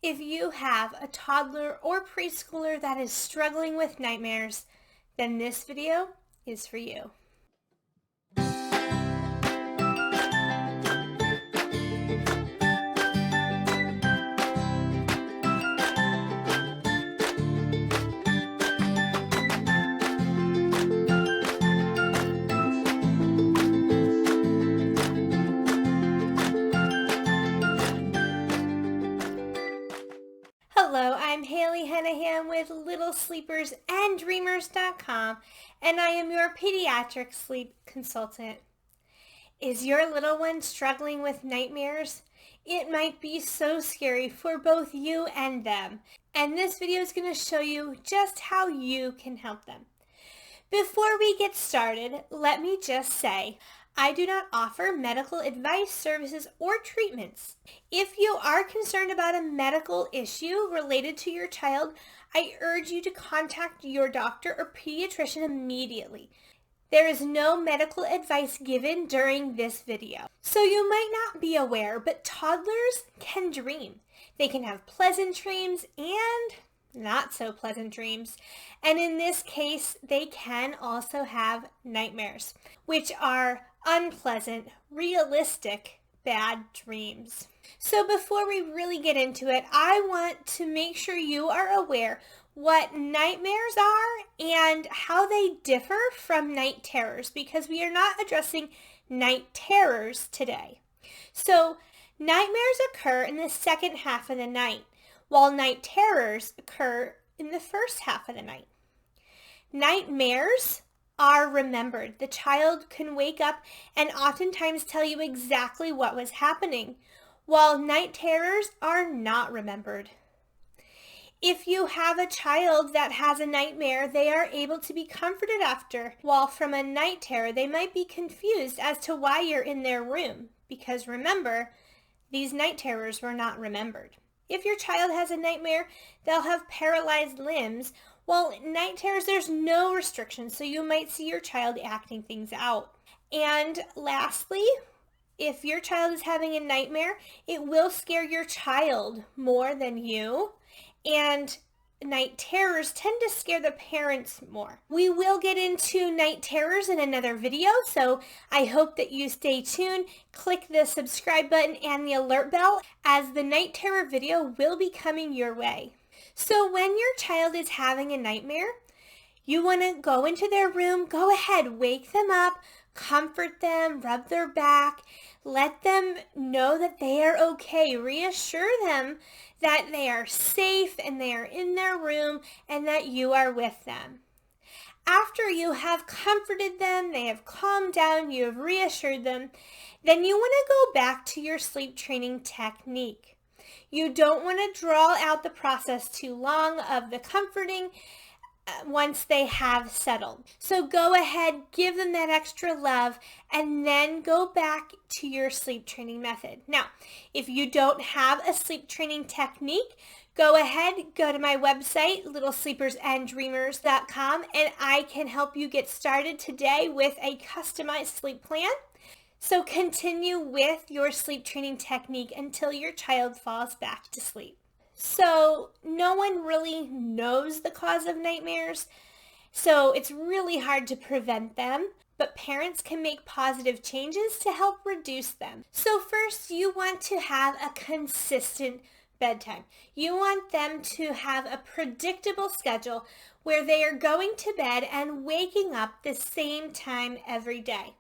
If you have a toddler or preschooler that is struggling with nightmares, then this video is for you. Hello, I'm Haley Hennahan with Littlesleepersanddreamers.com, and I am your pediatric sleep consultant. Is your little one struggling with nightmares? It might be so scary for both you and them, and this video is going to show you just how you can help them. Before we get started, let me just say, I do not offer medical advice, services, or treatments. If you are concerned about a medical issue related to your child, I urge you to contact your doctor or pediatrician immediately. There is no medical advice given during this video. So you might not be aware, but toddlers can dream. They can have pleasant dreams and not so pleasant dreams. And in this case, they can also have nightmares, which are unpleasant, realistic, bad dreams. So before we really get into it, I want to make sure you are aware what nightmares are and how they differ from night terrors, because we are not addressing night terrors today. So nightmares occur in the second half of the night, while night terrors occur in the first half of the night. Nightmares are remembered. The child can wake up and oftentimes tell you exactly what was happening, while night terrors are not remembered. If you have a child that has a nightmare, they are able to be comforted after, while from a night terror, they might be confused as to why you're in their room, because remember, these night terrors were not remembered. If your child has a nightmare, they'll have paralyzed limbs. Well, night terrors, there's no restrictions, so you might see your child acting things out. And lastly, if your child is having a nightmare, it will scare your child more than you. And night terrors tend to scare the parents more. We will get into night terrors in another video, so I hope that you stay tuned. Click the subscribe button and the alert bell, as the night terror video will be coming your way. So when your child is having a nightmare, you want to go into their room, go ahead, wake them up, comfort them, rub their back, let them know that they are okay, reassure them that they are safe and they are in their room and that you are with them. After you have comforted them, they have calmed down, you have reassured them, then you want to go back to your sleep training technique. You don't want to draw out the process too long of the comforting once they have settled. So go ahead, give them that extra love, and then go back to your sleep training method. Now, if you don't have a sleep training technique, go ahead, go to my website, Littlesleepersanddreamers.com, and I can help you get started today with a customized sleep plan. So continue with your sleep training technique until your child falls back to sleep. So no one really knows the cause of nightmares, so it's really hard to prevent them, but parents can make positive changes to help reduce them. So first, you want to have a consistent bedtime. You want them to have a predictable schedule where they are going to bed and waking up the same time every day.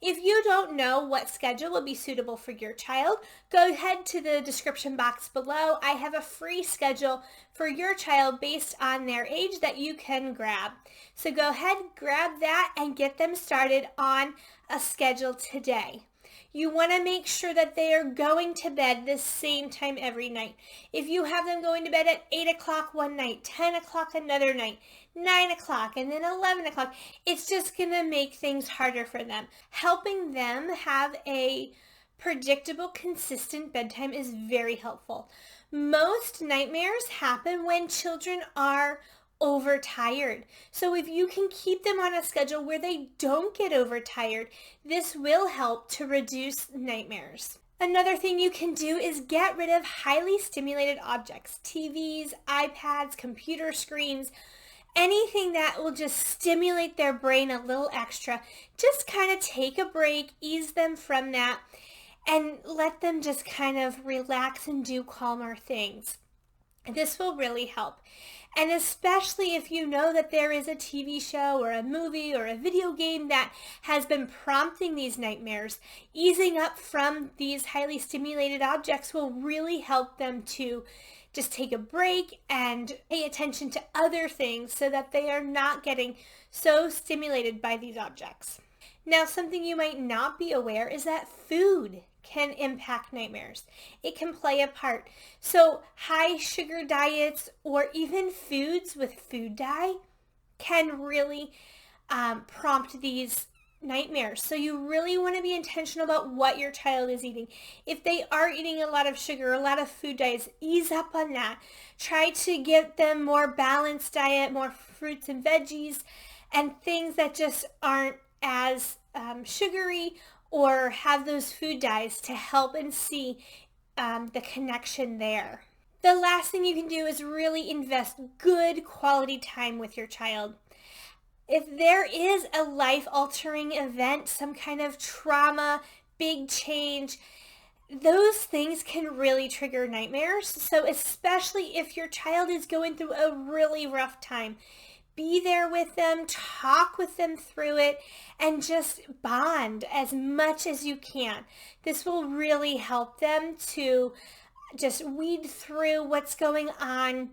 If you don't know what schedule will be suitable for your child, go ahead to the description box below. I have a free schedule for your child based on their age that you can grab. So go ahead, grab that, and get them started on a schedule today. You want to make sure that they are going to bed the same time every night. If you have them going to bed at 8 o'clock one night, 10 o'clock another night, 9 o'clock, and then 11 o'clock, it's just going to make things harder for them. Helping them have a predictable, consistent bedtime is very helpful. Most nightmares happen when children are overtired. So if you can keep them on a schedule where they don't get overtired, this will help to reduce nightmares. Another thing you can do is get rid of highly stimulated objects, TVs, iPads, computer screens, anything that will just stimulate their brain a little extra. Just kind of take a break, ease them from that, and let them just kind of relax and do calmer things. This will really help. And especially if you know that there is a TV show or a movie or a video game that has been prompting these nightmares, easing up from these highly stimulated objects will really help them to just take a break and pay attention to other things so that they are not getting so stimulated by these objects. Now, something you might not be aware is that food can impact nightmares. It can play a part. So high sugar diets or even foods with food dye can really prompt these nightmares. So you really want to be intentional about what your child is eating. If they are eating a lot of sugar, a lot of food dyes, ease up on that. Try to get them more balanced diet, more fruits and veggies, and things that just aren't as sugary or have those food dyes to help and see the connection there. The last thing you can do is really invest good quality time with your child. If there is a life-altering event, some kind of trauma, big change, those things can really trigger nightmares. So especially if your child is going through a really rough time, be there with them, talk with them through it, and just bond as much as you can. This will really help them to just weed through what's going on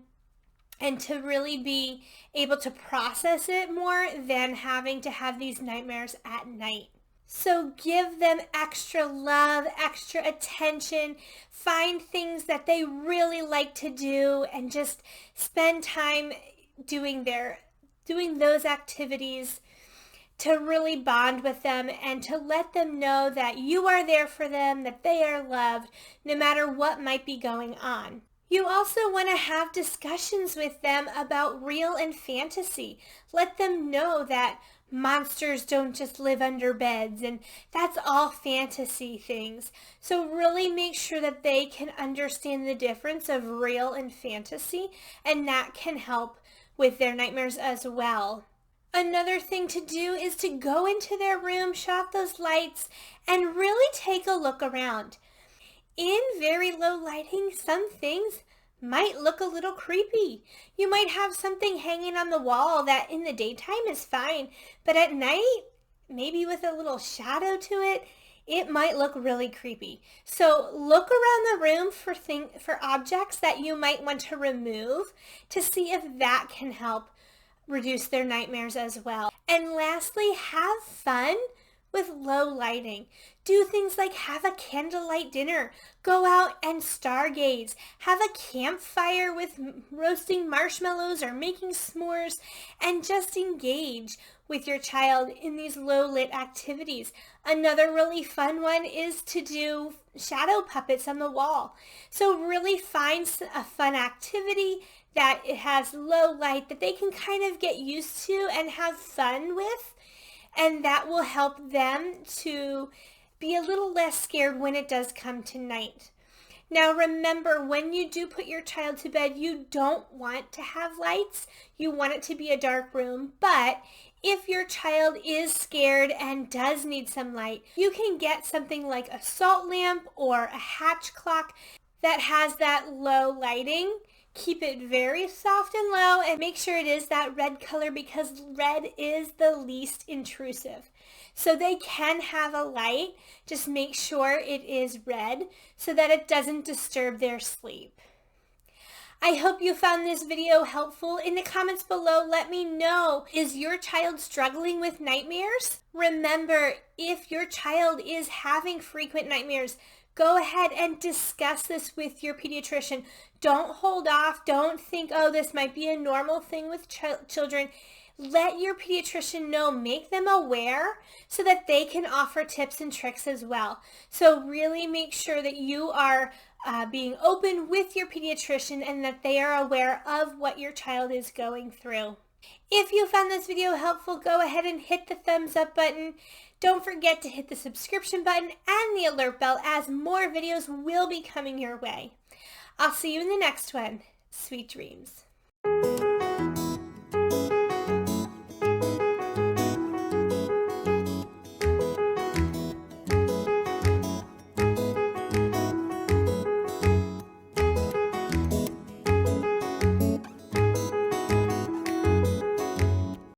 and to really be able to process it more than having to have these nightmares at night. So give them extra love, extra attention, find things that they really like to do, and just spend time doing those activities to really bond with them and to let them know that you are there for them, that they are loved, no matter what might be going on. You also want to have discussions with them about real and fantasy. Let them know that monsters don't just live under beds and that's all fantasy things. So really make sure that they can understand the difference of real and fantasy, and that can help with their nightmares as well. Another thing to do is to go into their room, shut off those lights, and really take a look around. In very low lighting, some things might look a little creepy. You might have something hanging on the wall that in the daytime is fine, but at night, maybe with a little shadow to it, it might look really creepy. So look around the room for objects that you might want to remove to see if that can help reduce their nightmares as well. And lastly, have fun with low lighting. Do things like have a candlelight dinner, go out and stargaze, have a campfire with roasting marshmallows or making s'mores, and just engage with your child in these low lit activities. Another really fun one is to do shadow puppets on the wall. So really find a fun activity that it has low light that they can kind of get used to and have fun with, and that will help them to be a little less scared when it does come to night. Now remember, when you do put your child to bed, you don't want to have lights. You want it to be a dark room, but if your child is scared and does need some light, you can get something like a salt lamp or a hatch clock that has that low lighting. Keep it very soft and low and make sure it is that red color because red is the least intrusive. So they can have a light, just make sure it is red so that it doesn't disturb their sleep. I hope you found this video helpful. In the comments below, let me know, is your child struggling with nightmares? Remember, if your child is having frequent nightmares, go ahead and discuss this with your pediatrician. Don't hold off. Don't think, oh, this might be a normal thing with children. Let your pediatrician know. Make them aware so that they can offer tips and tricks as well. So really make sure that you are being open with your pediatrician and that they are aware of what your child is going through. If you found this video helpful, go ahead and hit the thumbs up button. Don't forget to hit the subscription button and the alert bell, as more videos will be coming your way. I'll see you in the next one. Sweet dreams.